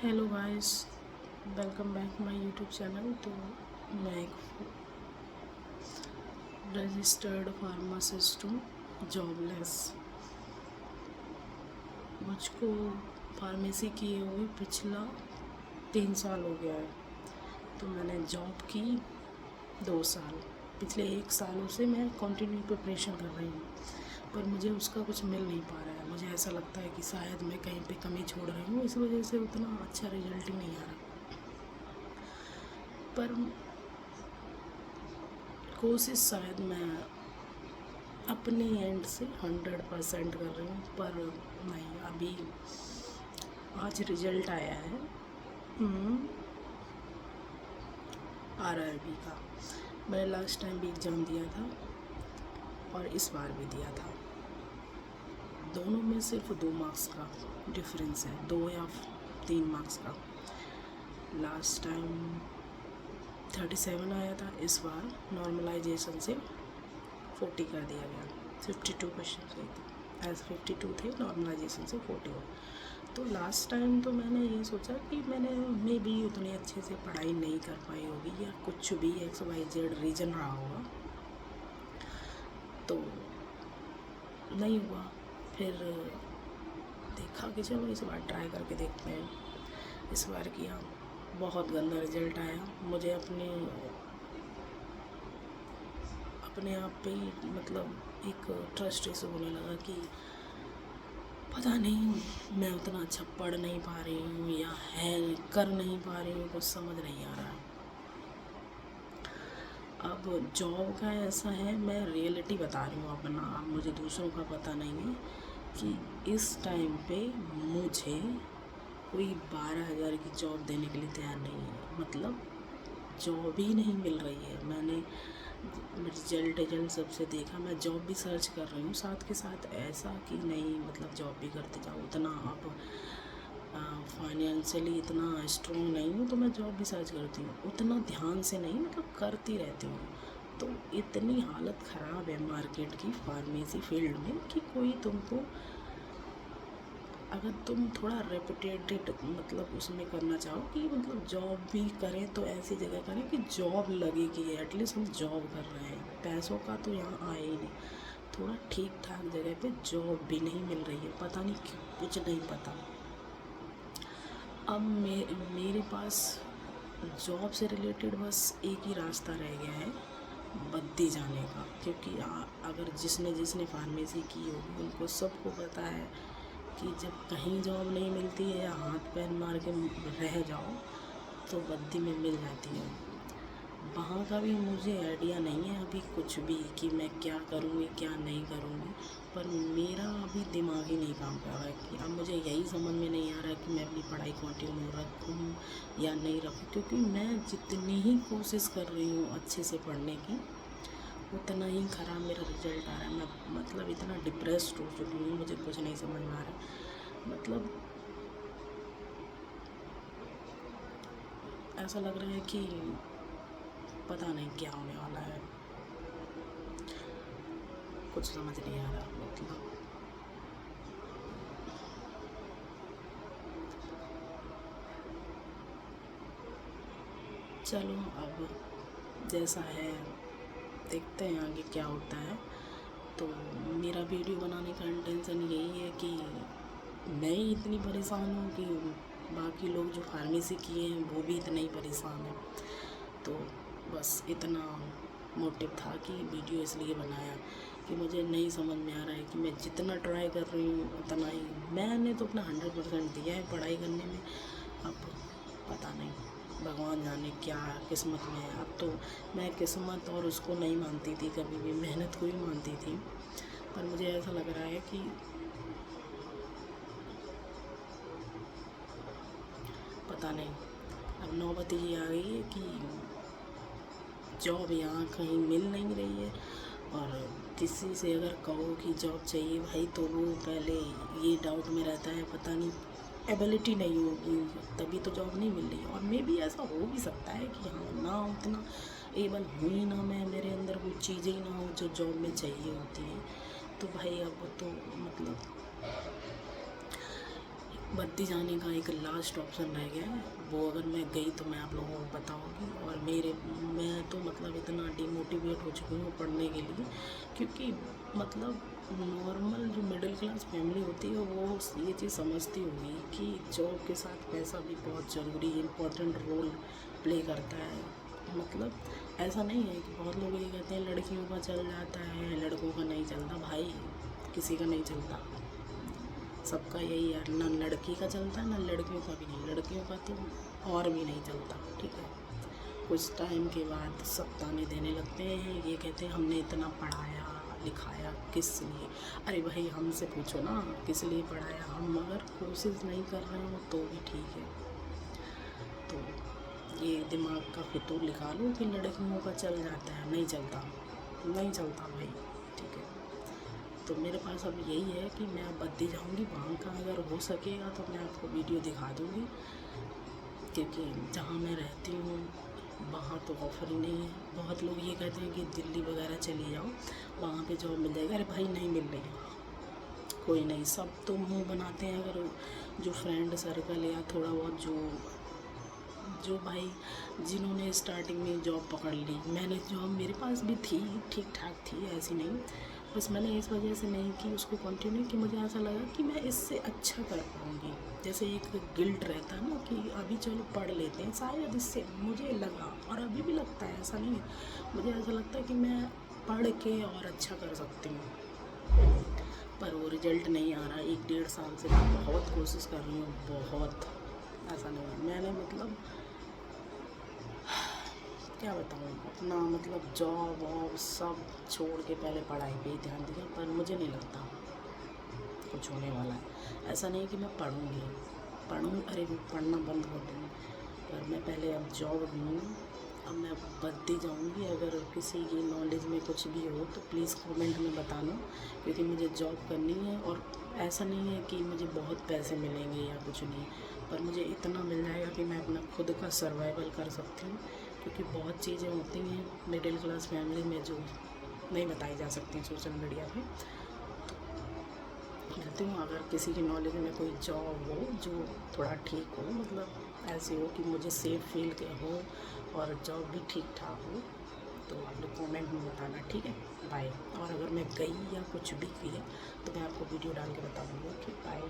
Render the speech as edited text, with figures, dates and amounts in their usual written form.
Hello guys, welcome back my YouTube channel. तो मैं एक रजिस्टर्ड फार्मासिस्ट हूँ, जॉबलेस। मुझको फार्मेसी किए हुए पिछला 3 साल हो गया है। तो मैंने जॉब की 2 साल। पिछले 1 सालों से मैं कंटिन्यू प्रिपरेशन कर रही हूँ, पर मुझे उसका कुछ मिल नहीं पा रहा है। मुझे ऐसा लगता है कि शायद मैं कहीं पे कमी छोड़ रही हूँ, इस वजह से उतना अच्छा रिजल्ट ही नहीं आ रहा। पर कोशिश शायद मैं अपने एंड से 100% कर रही हूँ, पर नहीं। अभी आज रिजल्ट आया है RRB का। मैंने लास्ट टाइम भी एग्ज़ाम दिया था और इस बार भी दिया था। दोनों में सिर्फ 2 मार्क्स का डिफरेंस है, 2 या 3 मार्क्स का। लास्ट टाइम 37 आया था, इस बार नॉर्मलाइजेशन से 40 कर दिया गया। 52 क्वेश्चन हुए थे, एज 52 थे, नॉर्मलाइजेशन से 40 हो। तो लास्ट टाइम तो मैंने ये सोचा कि मैंने मे बी उतनी अच्छे से पढ़ाई नहीं कर पाई होगी, या कुछ भी XYZ रीज़न रहा होगा, तो नहीं हुआ। फिर देखा कि चलो इस बार ट्राई करके देखते हैं। इस बार किया, बहुत गंदा रिजल्ट आया। मुझे अपने आप पे ही मतलब एक ट्रस्ट इशू होने लगा कि पता नहीं मैं उतना अच्छा पढ़ नहीं पा रही हूँ, या है कर नहीं पा रही हूँ, कुछ समझ नहीं आ रहा है। अब जॉब का ऐसा है, मैं रियलिटी बता रही हूँ अपना, अब मुझे दूसरों का पता नहीं है कि इस टाइम पे मुझे कोई 12,000 की जॉब देने के लिए तैयार नहीं है। मतलब जॉब ही नहीं मिल रही है। मैंने रिजल्ट सबसे देखा, मैं जॉब भी सर्च कर रही हूँ साथ के साथ। ऐसा कि नहीं मतलब जॉब भी करते जाओ, उतना अब फाइनेंशियली इतना स्ट्रॉन्ग नहीं हूँ, तो मैं जॉब भी सर्च करती हूँ, उतना ध्यान से नहीं, मतलब करती रहती हूँ। तो इतनी हालत ख़राब है मार्केट की फार्मेसी फील्ड में कि कोई तुमको, अगर तुम थोड़ा रेपुटेटेड मतलब उसमें करना चाहो कि मतलब जॉब भी करें, तो ऐसी जगह करें कि जॉब लगेगी, एटलीस्ट हम जॉब कर रहे हैं। पैसों का तो यहाँ आए ही नहीं। थोड़ा ठीक ठाक जगह पे जॉब भी नहीं मिल रही है, पता नहीं क्यों, कुछ नहीं पता। अब मेरे पास जॉब से रिलेटेड बस एक ही रास्ता रह गया है, बद्दी जाने का। क्योंकि अगर जिसने जिसने फार्मेसी की होगी उनको सबको पता है कि जब कहीं जॉब नहीं मिलती है या हाथ पैर मार के रह जाओ, तो बद्दी में मिल जाती है। वहाँ का भी मुझे आइडिया नहीं है अभी कुछ भी कि मैं क्या करूँगी क्या नहीं करूँगी। पर मेरा अभी दिमाग ही नहीं काम कर रहा है कि अब मुझे यही समझ में नहीं आ रहा है कि मैं अपनी पढ़ाई कंटिन्यू रखूँ या नहीं रखूँ। क्योंकि मैं जितनी ही कोशिश कर रही हूँ अच्छे से पढ़ने की, उतना ही ख़राब मेरा रिजल्ट आ रहा है। मैं मतलब इतना डिप्रेस्ड हो चुकी हूँ, मुझे कुछ नहीं समझ में आ रहा है। मतलब ऐसा लग रहा है कि पता नहीं क्या होने वाला है, कुछ समझ नहीं आ रहा। मतलब चलो अब जैसा है देखते हैं आगे क्या होता है। तो मेरा वीडियो बनाने का इंटेंशन यही है कि मैं ही इतनी परेशान हूँ कि बाकी लोग जो फार्मेसी किए हैं वो भी इतने ही परेशान हैं। तो बस इतना मोटिव था कि वीडियो इसलिए बनाया कि मुझे नहीं समझ में आ रहा है कि मैं जितना ट्राई कर रही हूँ उतना ही, मैंने तो अपना 100% दिया है पढ़ाई करने में। अब पता नहीं भगवान जाने क्या किस्मत में है। अब तो मैं किस्मत और उसको नहीं मानती थी, कभी भी मेहनत को ही मानती थी। पर मुझे ऐसा लग रहा है कि पता नहीं, अब नौबत ये आ गई है कि जॉब यहाँ कहीं मिल नहीं रही है। और किसी से अगर कहो कि जॉब चाहिए भाई, तो वो पहले ये डाउट में रहता है पता नहीं एबिलिटी नहीं होगी तभी तो जॉब नहीं मिल रही है। और मे भी ऐसा हो भी सकता है कि हाँ ना उतना एबल हुई ना मैं, मेरे अंदर वो चीज़ें ही ना हो जो जॉब में चाहिए होती हैं। तो भाई अब तो मतलब बद्दी जाने का एक लास्ट ऑप्शन रह गया है, वो अगर मैं गई तो मैं आप लोगों को बताऊंगी। और मैं तो मतलब इतना डिमोटिवेट हो चुकी हूँ पढ़ने के लिए, क्योंकि मतलब नॉर्मल जो मिडिल क्लास फैमिली होती है वो ये चीज़ समझती होगी कि जॉब के साथ पैसा भी बहुत ज़रूरी इम्पोर्टेंट रोल प्ले करता है। मतलब ऐसा नहीं है कि बहुत लोग ये कहते हैं लड़कियों का चल जाता है लड़कों का नहीं चलता। भाई किसी का नहीं चलता, सबका यही है, ना लड़की का चलता है ना लड़कियों का भी नहीं, लड़कियों का तो और भी नहीं चलता। ठीक है, कुछ टाइम के बाद सब ताने देने लगते हैं, ये कहते हैं हमने इतना पढ़ाया लिखाया किस लिए। अरे भाई हमसे पूछो ना किस लिए पढ़ाया, हम अगर कोशिश नहीं कर रहे हो तो भी ठीक है। तो ये दिमाग का फितूर निकालो कि लड़कियों का चल जाता है, नहीं चलता, नहीं चलता भाई। ठीक है, तो मेरे पास अब यही है कि मैं अब बद्दी जाऊँगी, वहाँ का अगर हो सकेगा तो मैं आपको वीडियो दिखा दूँगी, क्योंकि जहाँ मैं रहती हूँ वहाँ तो ऑफ़र ही नहीं है। बहुत लोग ये कहते हैं कि दिल्ली वगैरह चली जाओ वहाँ पे जॉब मिल जाएगी। अरे भाई नहीं मिल रही, कोई नहीं, सब तो मुँह बनाते हैं। अगर जो फ्रेंड सर्कल या थोड़ा बहुत जो भाई जिन्होंने स्टार्टिंग में जॉब पकड़ ली, मैंने जॉब मेरे पास भी थी, ठीक ठाक थी, ऐसी नहीं, बस मैंने इस वजह से नहीं की उसको कंटिन्यू, कि मुझे ऐसा लगा कि मैं इससे अच्छा कर पाऊँगी। जैसे एक गिल्ट रहता है ना कि अभी चलो पढ़ लेते हैं, शायद इससे मुझे लगा और अभी भी लगता है, ऐसा नहीं है, मुझे ऐसा लगता है कि मैं पढ़ के और अच्छा कर सकती हूँ। पर वो रिजल्ट नहीं आ रहा। 1 डेढ़ साल से मैं बहुत कोशिश कर रही हूँ, बहुत, ऐसा नहीं है। मैंने मतलब क्या बताऊँ, अपना मतलब जॉब वॉब सब छोड़ के पहले पढ़ाई पे ही ध्यान दिया, पर मुझे नहीं लगता कुछ होने वाला है। ऐसा नहीं कि मैं पढ़ूँ, अरे मैं पढ़ना बंद कर दूँ, पर मैं पहले अब जॉब ढूँढूँ। अब मैं बद्दी जाऊँगी, अगर किसी की नॉलेज में कुछ भी हो तो प्लीज़ कमेंट में बताना, क्योंकि मुझे जॉब करनी है। और ऐसा नहीं है कि मुझे बहुत पैसे मिलेंगे या कुछ नहीं, पर मुझे इतना मिल जाएगा कि मैं अपना खुद का सर्वाइवल कर सकती हूँ, क्योंकि बहुत चीज़ें होती हैं मिडिल क्लास फैमिली में जो नहीं बताई जा सकती सोशल मीडिया पे। कहती हूँ अगर किसी की नॉलेज में कोई जॉब हो जो थोड़ा ठीक हो, मतलब ऐसे हो कि मुझे सेफ फील के हो और जॉब भी ठीक ठाक हो, तो आप लोग कमेंट में बताना, ठीक है। बाय। और अगर मैं गई या कुछ भी किया तो मैं आपको वीडियो डाल के बताऊँगी। Okay bye.